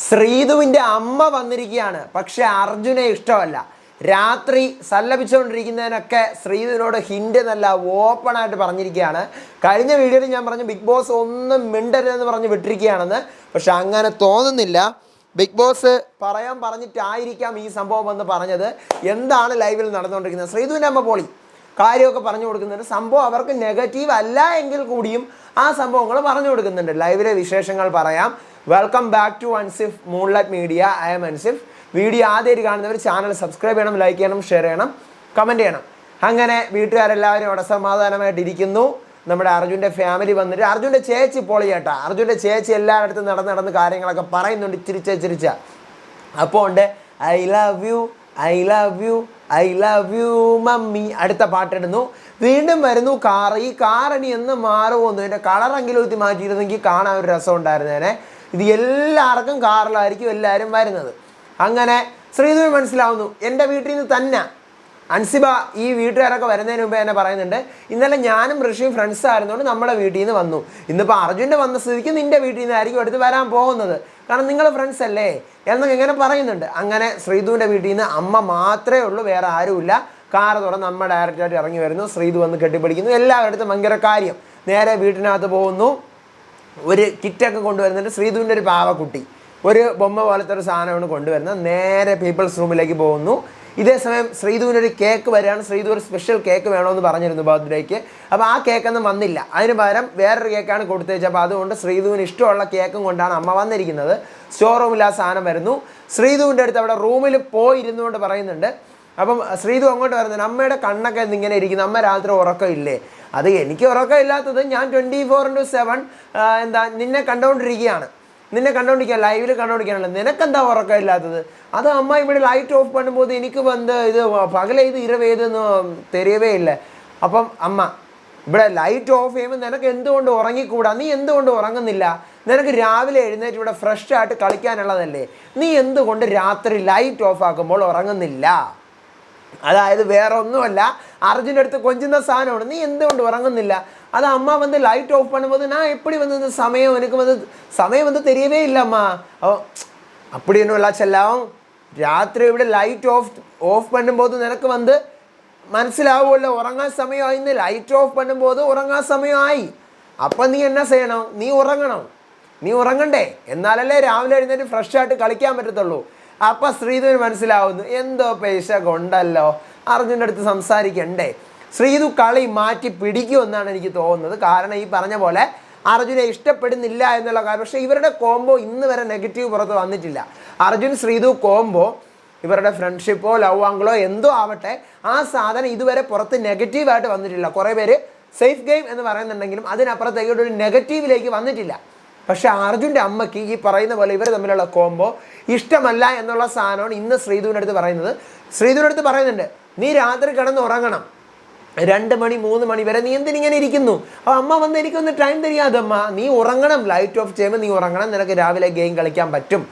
ശ്രീധുവിൻ്റെ അമ്മ വന്നിരിക്കുകയാണ്. പക്ഷെ അർജുനെ ഇഷ്ടമല്ല. രാത്രി സല്ലപിച്ചുകൊണ്ടിരിക്കുന്നതിനൊക്കെ ശ്രീധുവിനോട് ഹിൻ്റ് നല്ല ഓപ്പണായിട്ട് പറഞ്ഞിരിക്കുകയാണ്. കഴിഞ്ഞ വീഡിയോയിൽ ഞാൻ പറഞ്ഞു ബിഗ് ബോസ് ഒന്നും മിണ്ടരുതെന്ന് പറഞ്ഞ് വിട്ടിരിക്കുകയാണെന്ന്. പക്ഷെ അങ്ങനെ തോന്നുന്നില്ല. ബിഗ് ബോസ് പറഞ്ഞിട്ടായിരിക്കാം ഈ സംഭവം എന്ന് പറഞ്ഞത്. എന്താണ് ലൈവിൽ നടന്നുകൊണ്ടിരിക്കുന്നത്? ശ്രീധുവിൻ്റെ അമ്മ പോളി കാര്യമൊക്കെ പറഞ്ഞു കൊടുക്കുന്നുണ്ട്. സംഭവം അവർക്ക് നെഗറ്റീവ് അല്ല എങ്കിൽ കൂടിയും ആ സംഭവങ്ങൾ പറഞ്ഞു കൊടുക്കുന്നുണ്ട്. ലൈവിലെ വിശേഷങ്ങൾ പറയാം. Welcome back to Ansif moonlight media. I am Ansif. Video ആദ്യമായിട്ട് കാണുന്നവർ ചാനൽ സബ്സ്ക്രൈബ് ചെയ്യണം, ലൈക്ക് ചെയ്യണം, ഷെയർ ചെയ്യണം, കമൻറ്റ് ചെയ്യണം. അങ്ങനെ വീട്ടുകാരെല്ലാവരും അവിടെ സമാധാനമായിട്ടിരിക്കുന്നു. നമ്മുടെ അർജുൻ്റെ ഫാമിലി വന്നിട്ട് അർജുൻ്റെ ചേച്ചി പൊളിയേട്ടാ. അർജുൻ്റെ ചേച്ചി എല്ലായിടത്തും നടന്ന് കാര്യങ്ങളൊക്കെ പറയുന്നുണ്ട് ചിരിച്ച. അപ്പോൾ ഉണ്ട് I love you I love you I love you mummy. അടുത്ത പാട്ടിടുന്നു. വീണ്ടും വരുന്നു കാർ. ഈ കാർ ഇനി എന്ന് മാറുമെന്ന് ഇതിൻ്റെ കളറെങ്കിലും ഊത്തി മാറ്റിയിരുന്നെങ്കിൽ കാണാൻ ഒരു രസം ഉണ്ടായിരുന്നേനെ. ഇത് എല്ലാവർക്കും കാറിലായിരിക്കും എല്ലാവരും വരുന്നത്. അങ്ങനെ ശ്രീധുവിന് മനസ്സിലാവുന്നു എൻ്റെ വീട്ടിൽ നിന്ന് തന്നെ. അൻസിബ ഈ വീട്ടുകാരൊക്കെ വരുന്നതിന് മുമ്പ് തന്നെ പറയുന്നുണ്ട്, ഇന്നലെ ഞാനും ഋഷിയും ഫ്രണ്ട്സ് ആയിരുന്നുകൊണ്ട് നമ്മുടെ വീട്ടിൽ നിന്ന് വന്നു. ഇന്നിപ്പോൾ അർജുൻ്റെ വന്ന സ്ഥിതിക്ക് നിൻ്റെ വീട്ടിൽ നിന്നായിരിക്കും അടുത്ത് വരാൻ പോകുന്നത്, കാരണം നിങ്ങൾ ഫ്രണ്ട്സ് അല്ലേ എന്നൊക്കെ ഇങ്ങനെ പറയുന്നുണ്ട്. അങ്ങനെ ശ്രീധുവിൻ്റെ വീട്ടിൽ നിന്ന് അമ്മ മാത്രമേ ഉള്ളൂ, വേറെ ആരുമില്ല. കാറ് തുറന്ന് അമ്മ ഡയറക്റ്റായിട്ട് ഇറങ്ങി വരുന്നു. ശ്രീധു വന്ന് കെട്ടിപ്പിടിക്കുന്നു. എല്ലാവരുടെ ഭയങ്കര കാര്യം. നേരെ വീട്ടിനകത്ത് പോകുന്നു. ഒരു കിറ്റൊക്കെ കൊണ്ടുവരുന്നുണ്ട്. ശ്രീധുവിൻ്റെ ഒരു പാവക്കുട്ടി ഒരു ബൊമ്മ പോലത്തെ ഒരു സാധനമാണ് കൊണ്ടുവരുന്നത്. നേരെ പീപ്പിൾസ് റൂമിലേക്ക് പോകുന്നു. ഇതേസമയം ശ്രീധുവിനൊരു കേക്ക് വരികയാണ്. ശ്രീധു ഒരു സ്പെഷ്യൽ കേക്ക് വേണമെന്ന് പറഞ്ഞിരുന്നു ബർത്ത്ഡേക്ക്. അപ്പോൾ ആ കേക്കൊന്നും വന്നില്ല. അതിന് പകരം വേറൊരു കേക്കാണ് കൊടുത്തേച്ചത്. അപ്പോൾ അതുകൊണ്ട് ശ്രീധുവിന് ഇഷ്ടമുള്ള കേക്കും കൊണ്ടാണ് അമ്മ വന്നിരിക്കുന്നത്. സ്റ്റോർ റൂമിൽ ആ സാധനം വരുന്നു. ശ്രീധുവിൻ്റെ അടുത്ത് അവിടെ റൂമിൽ പോയിരുന്നുകൊണ്ട് പറയുന്നുണ്ട്. അപ്പം ശ്രീധു അങ്ങോട്ട് വരുന്നുണ്ട്. അമ്മയുടെ കണ്ണൊക്കെ ഇങ്ങനെ ഇരിക്കുന്നു. അമ്മ രാത്രി ഉറക്കമില്ലേ? അത് എനിക്ക് ഉറക്കമില്ലാത്തത് ഞാൻ 24/7 നിന്നെ കണ്ടുകൊണ്ടിരിക്കുകയാണ്. ലൈവിൽ കണ്ടുകൊണ്ടിരിക്കുകയാണല്ലോ. നിനക്കെന്താ ഉറക്കമില്ലാത്തത്? അത് അമ്മ ഇവിടെ ലൈറ്റ് ഓഫ് പണുമ്പോൾ എനിക്ക് ഇത് പകലേത് ഇരവേതെന്ന് തെരിയവേ ഇല്ല. അപ്പം അമ്മ ഇവിടെ ലൈറ്റ് ഓഫ് ചെയ്യുമ്പോൾ നിനക്ക് എന്തുകൊണ്ട് ഉറങ്ങിക്കൂടാ? നീ എന്തുകൊണ്ട് ഉറങ്ങുന്നില്ല? നിനക്ക് രാവിലെ എഴുന്നേറ്റ് ഇവിടെ ഫ്രഷ് ആയിട്ട് കളിക്കാനുള്ളതല്ലേ? നീ എന്തുകൊണ്ട് രാത്രി ലൈറ്റ് ഓഫ് ആക്കുമ്പോൾ ഉറങ്ങുന്നില്ല? അതായത് വേറെ ഒന്നുമല്ല, അർജുൻ്റെ അടുത്ത് കൊഞ്ചുന്ന സാധനമാണ്. നീ എന്തുകൊണ്ട് ഉറങ്ങുന്നില്ല? അത് അമ്മ ലൈറ്റ് ഓഫ് പണുമ്പോൾ ഞാൻ എപ്പടി സമയം തെരിയവേ ഇല്ല അമ്മ. அப்படி ஒன்றும் இல்லை செல்லம். രാത്രി ഇവിടെ ലൈറ്റ് ഓഫ് പണുമ്പോൾ നിനക്ക് മനസ്സിലാവുമല്ലോ ഉറങ്ങാൻ സമയമായി. ലൈറ്റ് ഓഫ് പണുമ്പോൾ ഉറങ്ങാൻ സമയമായി. അപ്പം നീ എന്നാ ചെയ്യണം? നീ ഉറങ്ങണ്ടേ? എന്നാലല്ലേ രാവിലെ എഴുന്നേറ്റ് ഫ്രഷ് ആയിട്ട് കളിക്കാൻ പറ്റത്തുള്ളൂ. അപ്പം ശ്രീധുവിന് മനസ്സിലാവുന്നു എന്തോ പൈസ കൊണ്ടല്ലോ, അർജുൻ്റെ അടുത്ത് സംസാരിക്കണ്ടേ. ശ്രീധു കളി മാറ്റി പിടിക്കുമെന്നാണ് എനിക്ക് തോന്നുന്നത്. കാരണം ഈ പറഞ്ഞ പോലെ അർജുനെ ഇഷ്ടപ്പെടുന്നില്ല എന്നുള്ള കാര്യം. പക്ഷേ ഇവരുടെ കോംബോ ഇന്ന് വരെ നെഗറ്റീവ് പുറത്ത് വന്നിട്ടില്ല. അർജുൻ ശ്രീധു കോംബോ, ഇവരുടെ ഫ്രണ്ട്ഷിപ്പോ ലവ് ആംഗിളോ എന്തോ ആവട്ടെ, ആ സാധനം ഇതുവരെ പുറത്ത് നെഗറ്റീവായിട്ട് വന്നിട്ടില്ല. കുറേ പേര് സേഫ് ഗെയിം എന്ന് പറയുന്നുണ്ടെങ്കിലും അതിനപ്പുറത്തേക്ക് ഒരു നെഗറ്റീവിലേക്ക് വന്നിട്ടില്ല. പക്ഷേ അർജുൻ്റെ അമ്മയ്ക്ക് ഈ പറയുന്ന പോലെ ഇവർ തമ്മിലുള്ള കോംബോ ഇഷ്ടമല്ല എന്നുള്ള സാധനമാണ് ഇന്ന് ശ്രീധുവിൻ്റെ അടുത്ത് പറയുന്നത്. ശ്രീധുവിൻ്റെ അടുത്ത് പറയുന്നുണ്ട്, നീ രാത്രി കിടന്ന് ഉറങ്ങണം 2 മണി 3 മണി വരെ. നീ എന്തിനിങ്ങനെ ഇരിക്കുന്നു? അപ്പോൾ അമ്മ എനിക്കൊന്ന് ടൈം തരികയാതെ അമ്മ. നീ ഉറങ്ങണം, ലൈറ്റ് ഓഫ് ചെയ്യുമ്പോൾ നീ ഉറങ്ങണം. നിനക്ക് രാവിലെ ഗെയിം കളിക്കാൻ പറ്റും.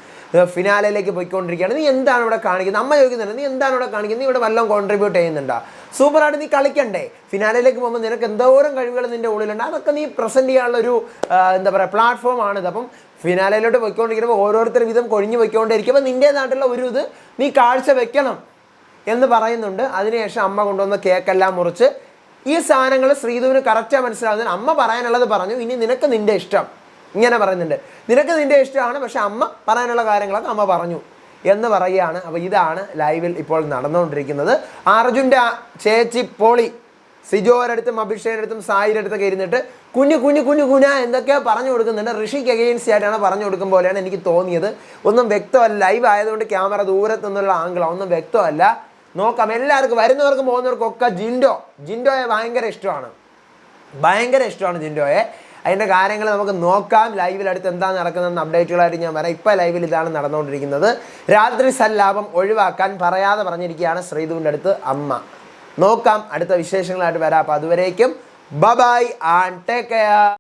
ഫിനാലയിലേക്ക് പോയിക്കൊണ്ടിരിക്കുകയാണ്. നീ എന്താണ് ഇവിടെ കാണിക്കുന്നത്? അമ്മ ചോദിക്കുന്നുണ്ട്, നീ എന്താണ് ഇവിടെ കാണിക്കുന്നത്? നീ ഇവിടെ വല്ലതും കോൺട്രിബ്യൂട്ട് ചെയ്യുന്നുണ്ടോ? സൂപ്പറായിട്ട് നീ കളിക്കണ്ടേ? ഫിനാലയിലേക്ക് പോകുമ്പോൾ നിനക്ക് എന്തോരം കഴിവുകൾ നിൻ്റെ ഉള്ളിലുണ്ട്. അതൊക്കെ നീ പ്രസൻറ്റ് ചെയ്യാനുള്ളൊരു പ്ലാറ്റ്ഫോമാണിത്. അപ്പം ഫിനാലയിലോട്ട് പോയിക്കൊണ്ടിരിക്കുമ്പോൾ ഓരോരുത്തർ വിധം കൊഴിഞ്ഞു പോയിക്കൊണ്ടിരിക്കുമ്പോൾ നിൻ്റേതായിട്ടുള്ള ഒരു ഇത് നീ കാഴ്ച വെക്കണം എന്ന് പറയുന്നുണ്ട്. അതിനുശേഷം അമ്മ കൊണ്ടുവന്ന കേക്കെല്ലാം മുറിച്ച് ഈ സാധനങ്ങൾ ശ്രീധുവിന് കറക്റ്റാണ് മനസ്സിലാവുന്നത്. അമ്മ പറയാനുള്ളത് പറഞ്ഞു, ഇനി നിനക്ക് നിൻ്റെ ഇഷ്ടം ഇങ്ങനെ പറയുന്നുണ്ട്. നിനക്ക് നിൻ്റെ ഇഷ്ടമാണ്, പക്ഷെ അമ്മ പറയാനുള്ള കാര്യങ്ങളൊക്കെ അമ്മ പറഞ്ഞു എന്ന് പറയുകയാണ്. അപ്പോൾ ഇതാണ് ലൈവിൽ ഇപ്പോൾ നടന്നുകൊണ്ടിരിക്കുന്നത്. അർജുൻ്റെ ചേച്ചി പോളി സിജോരടുത്തും അഭിഷേകടുത്തും സായിയുടെ അടുത്തൊക്കെ ഇരുന്നിട്ട് കുഞ്ഞു എന്തൊക്കെയോ പറഞ്ഞു കൊടുക്കുന്നുണ്ട്. ഋഷിക്ക് അഗെയിൻസ്റ്റ് ആയിട്ടാണ് പറഞ്ഞു കൊടുക്കും പോലെയാണ് എനിക്ക് തോന്നിയത്. ഒന്നും വ്യക്തമല്ല. ലൈവ് ആയതുകൊണ്ട് ക്യാമറ ദൂരത്തു നിന്നുള്ള ആംഗിളാണ്, ഒന്നും വ്യക്തമല്ല. നോക്കാം. എല്ലാവർക്കും വരുന്നവർക്കും പോകുന്നവർക്കൊക്കെ ജിൻഡോയെ ഭയങ്കര ഇഷ്ടമാണ് ജിൻഡോയെ. അതിൻ്റെ കാര്യങ്ങൾ നമുക്ക് നോക്കാം. ലൈവിൽ അടുത്ത് എന്താണ് നടക്കുന്നതെന്ന് അപ്ഡേറ്റുകളായിട്ട് ഞാൻ വരാം. ഇപ്പോൾ ലൈവിൽ ഇതാണ് നടന്നുകൊണ്ടിരിക്കുന്നത്. രാത്രി സല്ലാപം ഒഴിവാക്കാൻ പറയാതെ പറഞ്ഞിരിക്കുകയാണ് ശ്രീധുവിൻ്റെ അടുത്ത് അമ്മ. നോക്കാം, അടുത്ത വിശേഷങ്ങളായിട്ട് വരാം. അപ്പോൾ അതുവരേക്കും ബൈ ആൻഡ് ടേക്ക് കെയർ.